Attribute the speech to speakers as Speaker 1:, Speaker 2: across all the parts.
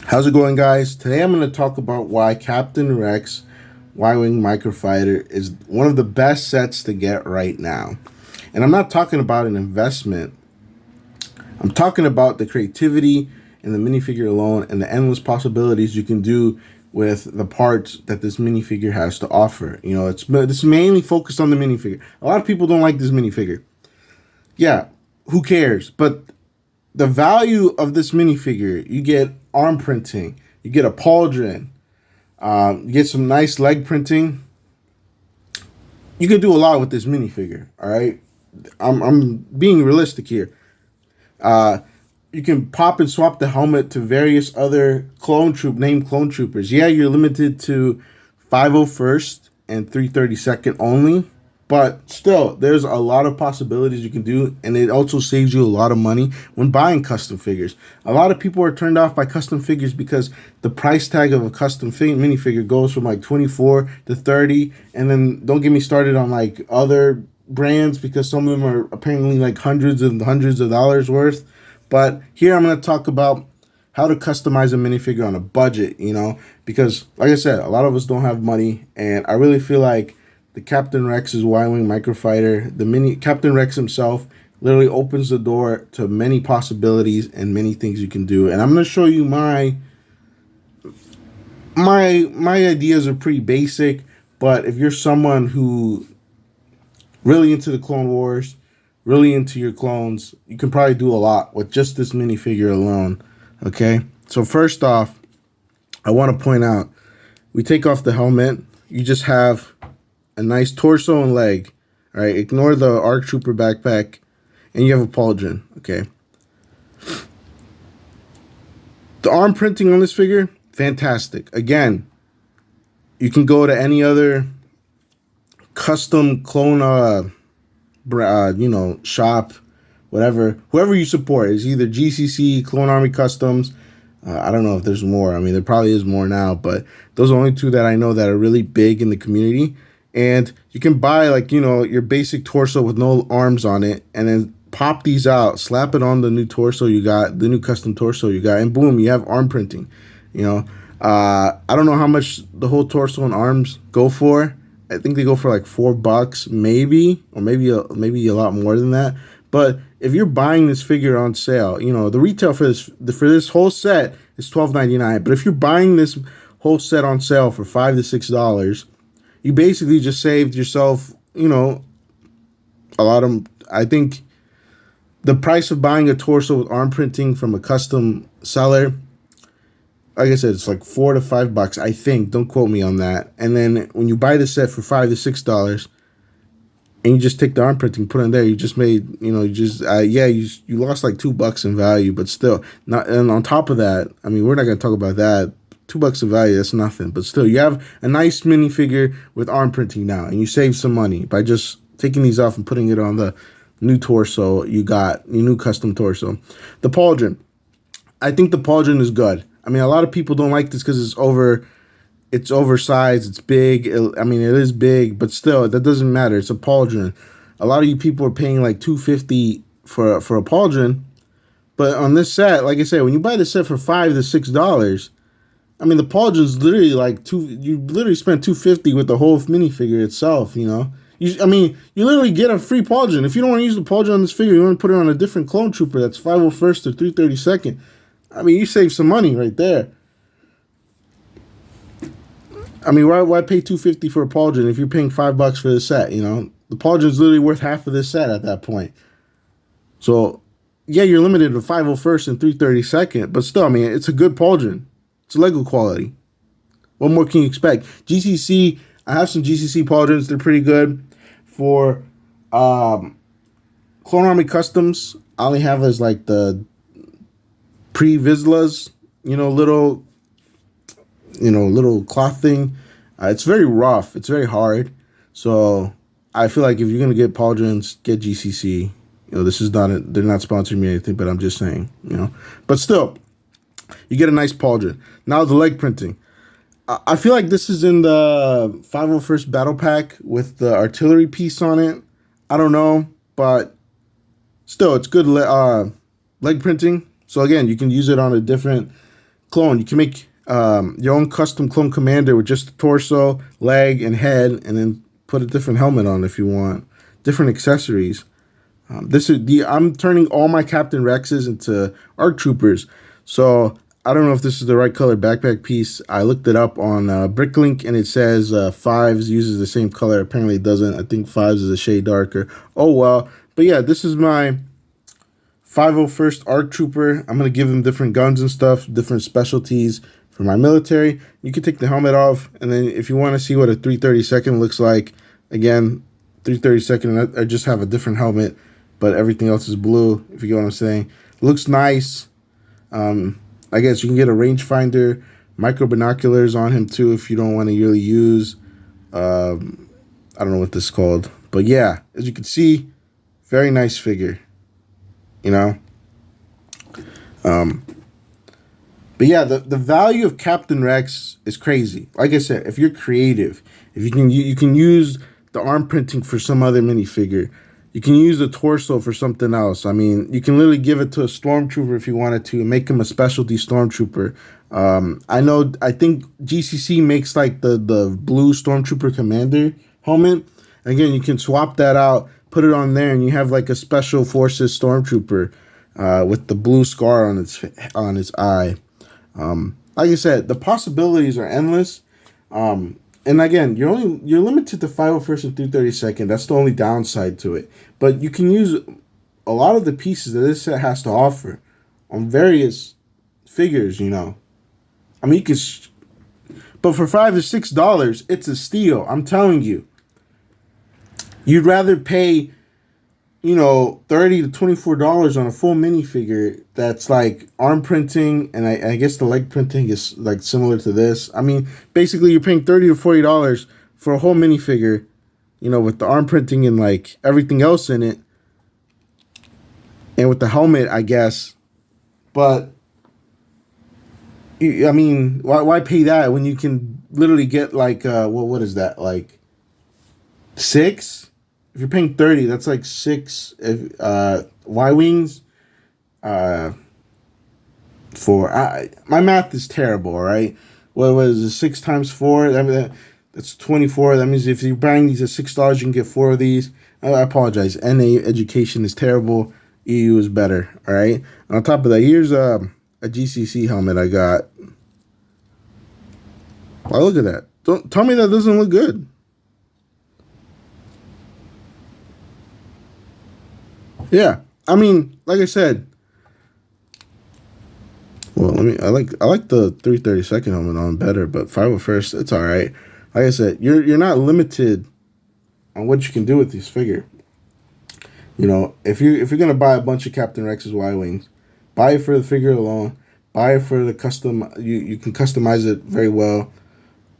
Speaker 1: How's it going, guys? Today I'm going to talk about why Captain Rex Y-Wing Microfighter is one of the best sets to get right now. And I'm not talking about an investment. I'm talking about the creativity and the minifigure alone and the endless possibilities you can do with the parts that this minifigure has to offer. You know, this is mainly focused on the minifigure. A lot of people don't like this minifigure. Yeah, who cares? But the value of this minifigure, you get arm printing, you get a pauldron, you get some nice leg printing. You can do a lot with this minifigure. All right, I'm being realistic here. You can pop and swap the helmet to various other named clone troopers. Yeah, you're limited to 501st and 332nd only. But still, there's a lot of possibilities you can do, and it also saves you a lot of money when buying custom figures. A lot of people are turned off by custom figures because the price tag of a custom minifigure goes from like 24 to 30, and then don't get me started on like other brands because some of them are apparently like hundreds and hundreds of dollars worth. But here I'm going to talk about how to customize a minifigure on a budget, you know, because like I said, a lot of us don't have money, and I really feel like the Captain Rex's Y-Wing Microfighter, Captain Rex himself, literally opens the door to many possibilities and many things you can do. And I'm going to show you my ideas are pretty basic, but if you're someone who really into the Clone Wars, really into your clones, you can probably do a lot with just this minifigure alone. Okay, so first off, I want to point out, we take off the helmet, you just have a nice torso and leg. All right, ignore the ARC Trooper backpack, and you have a pauldron. Okay. The arm printing on this figure, fantastic. Again, you can go to any other custom clone, shop, whatever, whoever you support. It's either GCC, Clone Army Customs. I don't know if there's more. I mean, there probably is more now, but those are only two that I know that are really big in the community. And you can buy, like, you know, your basic torso with no arms on it, and then pop these out, slap it on the new torso you got, the new custom torso you got, and boom, you have arm printing. You know, I don't know how much the whole torso and arms go for. I think they go for like $4, maybe, or maybe a lot more than that. But if you're buying this figure on sale, you know, the retail for this whole set is $12.99. But if you're buying this whole set on sale for $5 to $6, you basically just saved yourself, you know, a lot of, I think the price of buying a torso with arm printing from a custom seller, like I said, it's like $4 to $5, I think. Don't quote me on that. And then when you buy the set for $5 to $6, and you just take the arm printing, put it in there, you just made, you know, you lost like $2 in value, but still, not. And on top of that, I mean, we're not gonna talk about that. $2 in value, that's nothing. But still, you have a nice minifigure with arm printing now, and you save some money by just taking these off and putting it on the new torso you got, your new custom torso. The pauldron. I think the pauldron is good. I mean, a lot of people don't like this because it's oversized, it's big. I mean, it is big, but still, that doesn't matter. It's a pauldron. A lot of you people are paying like $250 for a pauldron, but on this set, like I said, when you buy the set for $5 to $6, I mean, the pauldron's literally like you literally spent $250 with the whole minifigure itself, you know? You literally get a free pauldron. If you don't want to use the pauldron on this figure, you want to put it on a different clone trooper that's 501st or 332nd. I mean, you save some money right there. I mean, why pay $250 for a pauldron if you're paying $5 for the set, you know? The pauldron's literally worth half of this set at that point. So, yeah, you're limited to 501st and 332nd, but still, I mean, it's a good pauldron. It's Lego quality. What more can you expect? GCC, I have some GCC pauldrons. They're pretty good. For Clone Army Customs, I only have as like the pre-Vizslas, little cloth thing. It's very rough. It's very hard. So I feel like if you're going to get pauldrons, get GCC. This is not they're not sponsoring me or anything, but I'm just saying, But still, you get a nice pauldron. Now the leg printing. I feel like this is in the 501st Battle Pack with the artillery piece on it. I don't know, but still, it's good leg printing. So again, you can use it on a different clone. You can make your own custom clone commander with just the torso, leg, and head, and then put a different helmet on if you want. Different accessories. I'm turning all my Captain Rexes into ARC Troopers. So I don't know if this is the right color backpack piece. I looked it up on Bricklink, and it says Fives uses the same color. Apparently it doesn't. I think Fives is a shade darker. Oh well. But yeah, this is my 501st ARC Trooper. I'm going to give him different guns and stuff, different specialties for my military. You can take the helmet off, and then if you want to see what a 332nd looks like, again, 332nd, I just have a different helmet, but everything else is blue, if you get what I'm saying. It looks nice. I guess you can get a rangefinder, micro binoculars on him too if you don't want to really use. I don't know what this is called. But yeah, as you can see, very nice figure. You know? But yeah, the value of Captain Rex is crazy. Like I said, if you're creative, if you can use the arm printing for some other minifigure. You can use the torso for something else. I mean, you can literally give it to a stormtrooper if you wanted to and make him a specialty stormtrooper. I think GCC makes like the blue stormtrooper commander helmet. Again, you can swap that out, put it on there, and you have like a special forces stormtrooper with the blue scar on its eye. Like I said, the possibilities are endless. And again, you're limited to 501st and 332nd. That's the only downside to it. But you can use a lot of the pieces that this set has to offer on various figures, you know. I mean, but for $5 to $6, it's a steal. I'm telling you. You'd rather pay, you know, $30 to $24 on a full minifigure that's like arm printing, and I guess the leg printing is like similar to this. I mean, basically you're paying $30 to $40 for a whole minifigure, you know, with the arm printing and like everything else in it, and with the helmet, I guess. But I mean, why pay that when you can literally get like what is that, like 6? If you're paying $30, that's like 6 Y-Wings. My math is terrible, all right? What was it, 6 times 4? That's 24. That means if you're buying these at $6, you can get 4 of these. I apologize. NA education is terrible. EU is better, all right? And on top of that, here's a GCC helmet I got. Wow, look at that. Don't tell me that doesn't look good. Yeah, I mean, like I said, well, I like the 332nd helmet on better, but 501st, it's all right. Like I said, you're not limited on what you can do with this figure. You know, if you're gonna buy a bunch of Captain Rex's Y-Wings, buy it for the figure alone. Buy it for the custom. You can customize it very well.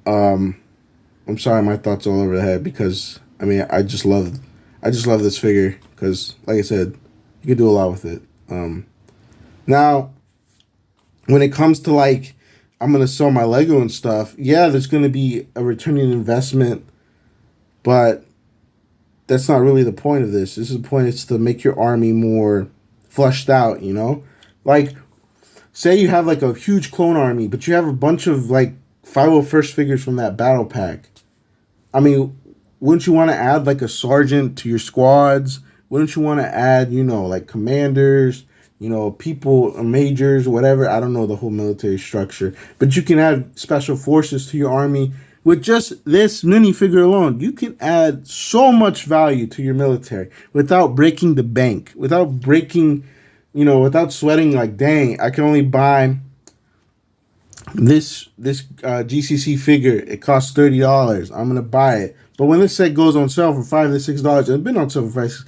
Speaker 1: I'm sorry, my thoughts all over the head because I mean I just love this figure. Because, like I said, you can do a lot with it. Now, when it comes to, like, I'm going to sell my Lego and stuff, yeah, there's going to be a returning investment. But that's not really the point of this. This is the point. It's to make your army more fleshed out, you know? Like, say you have, like, a huge clone army, but you have a bunch of, like, 501st figures from that battle pack. I mean, wouldn't you want to add, like, a sergeant to your squads? Wouldn't you want to add, you know, like commanders, you know, people, majors, whatever? I don't know the whole military structure. But you can add special forces to your army. With just this minifigure alone, you can add so much value to your military without breaking the bank. Without breaking, you know, without sweating like, dang, I can only buy this GCC figure. It costs $30. I'm going to buy it. But when this set goes on sale for $5 to $6, and it's been on sale for $5,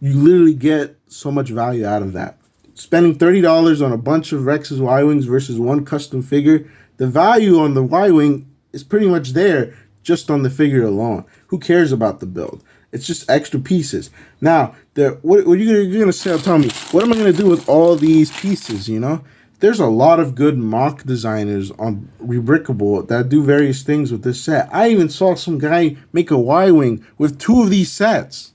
Speaker 1: you literally get so much value out of that. Spending $30 on a bunch of Rex's Y-Wings versus one custom figure, the value on the Y-Wing is pretty much there just on the figure alone. Who cares about the build? It's just extra pieces. Now, what you're gonna say? Tell me, what am I gonna do with all these pieces? You know, there's a lot of good mock designers on Rebrickable that do various things with this set. I even saw some guy make a Y-Wing with 2 of these sets.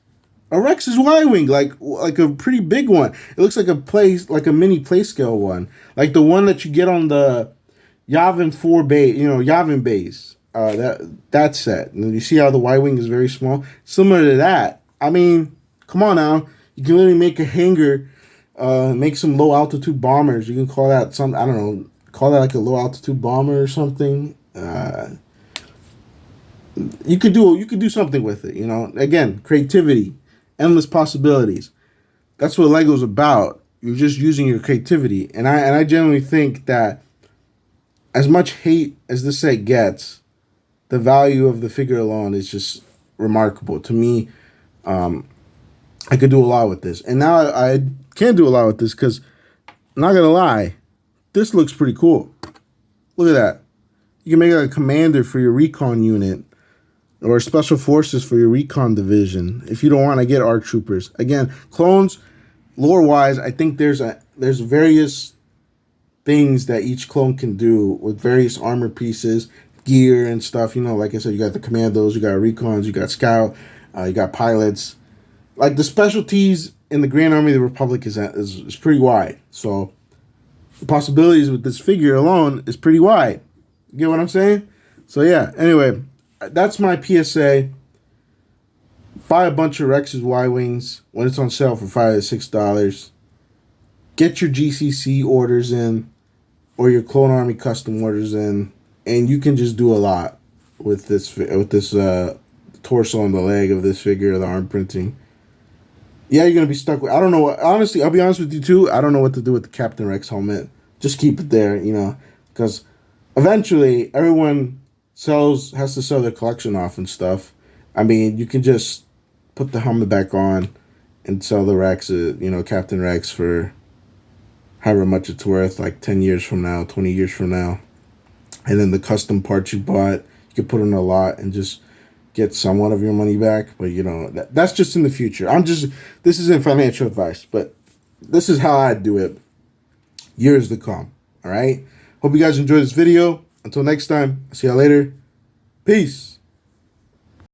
Speaker 1: A Rex's Y-Wing, like a pretty big one. It looks like a mini play scale one, like the one that you get on the Yavin 4 base, Yavin base. That set. And you see how the Y-Wing is very small? Similar to that. I mean, come on now. You can literally make a hangar, make some low altitude bombers. You can call that some, I don't know, call that like a low altitude bomber or something. You could do something with it, Again, creativity, endless possibilities. That's what Lego's about. You're just using your creativity. And I generally think that as much hate as this set gets, the value of the figure alone is just remarkable. To me, I could do a lot with this. And now I can do a lot with this because, I'm not going to lie, this looks pretty cool. Look at that. You can make a commander for your recon unit or special forces for your recon division if you don't want to get ARC troopers. Again, clones, lore-wise, I think there's various things that each clone can do with various armor pieces, gear and stuff. Like I said, you got the commandos, you got recons, you got scout, you got pilots. Like the specialties in the Grand Army of the Republic is pretty wide. So the possibilities with this figure alone is pretty wide. You get what I'm saying? So yeah, anyway, that's my PSA. Buy a bunch of Rex's Y-Wings when it's on sale for $5 to $6. Get your GCC orders in or your Clone Army custom orders in, and you can just do a lot with this torso and the leg of this figure, the arm printing. Yeah, you're going to be stuck with... I don't know. Honestly, I'll be honest with you, too. I don't know what to do with the Captain Rex helmet. Just keep it there, because eventually everyone has to sell their collection off and stuff. I mean, you can just put the helmet back on and sell the Rex, Captain Rex for however much it's worth, like 10 years from now, 20 years from now. And then the custom parts you bought, you can put in a lot and just get somewhat of your money back. But, that's just in the future. This isn't financial advice, but this is how I do it years to come. All right? Hope you guys enjoyed this video. Until next time, I'll see y'all later. Peace.